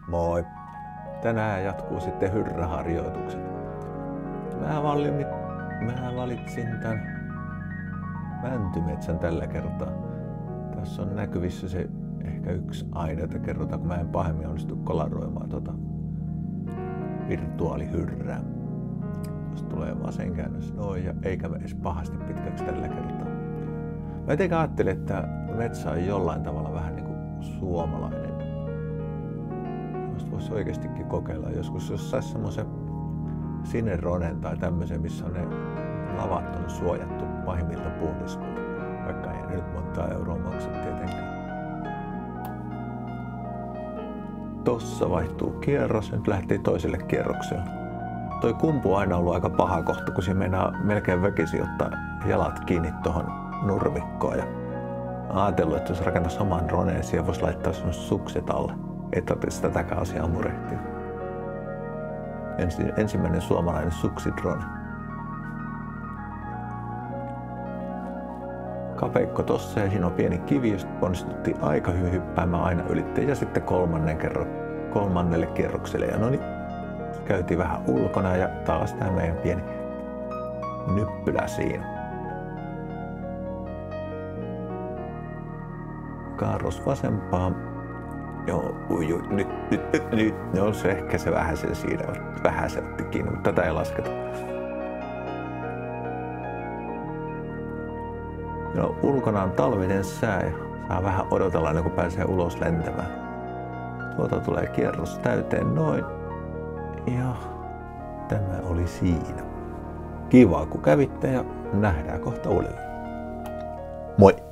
Moi! Tänään jatkuu sitten hyrräharjoitukset. Mä valitsin tän mäntymetsän tällä kertaa. Tässä on näkyvissä se ehkä yksi aine, jota kerrotaan, kun mä en pahemmin onnistu kolaroimaan virtuaalihyrrää. Tuosta tulee vasen käännös noin ja eikä edes pahasti pitkäksi tällä kertaa. Mä jotenkin ajattelin, että metsä on jollain tavalla vähän niin kuin suomalainen. Tuosta voisi oikeastikin kokeilla joskus, jos saisi semmoisen sineronen tai tämmöisen, missä on ne lavat on suojattu pahimmilta puhdiskulta. Vaikka ei nyt montaa euroa maksa tietenkään. Tossa vaihtuu kierros, nyt lähti toiselle kierrokselle. Toi kumpu on aina ollut aika paha kohta, kun se meinaa melkein väkisin ottaa jalat kiinni tuohon nurmikkoon. Ja ajatellut, että jos rakentaa saman roneen, siihen voisi laittaa semmoiset sukset alle. Ei tarvitse tätäkään asiaa murehtia. Ensimmäinen suomalainen suksidrone. Kapeikko tossa ja siinä on pieni kivi, josta onnistuttiin aika hyvin hyppäämään aina ylitteen. Ja sitten kolmannelle kierrokselle. Ja no niin, käytiin vähän ulkona ja taas tää meidän pieni nyppylä siinä. Kaarros vasempaan. Joo, nyt. No se ehkä se vähän se siinä, vähän se otti kiinni, mutta tätä ei lasketa. No, ulkona on talvinen sää ja saa vähän odotella ennen kuin pääsee ulos lentämään. Tuolta tulee kierros täyteen noin. Ja tämä oli siinä. Kiva kun kävitte ja nähdään kohta uudelleen. Moi!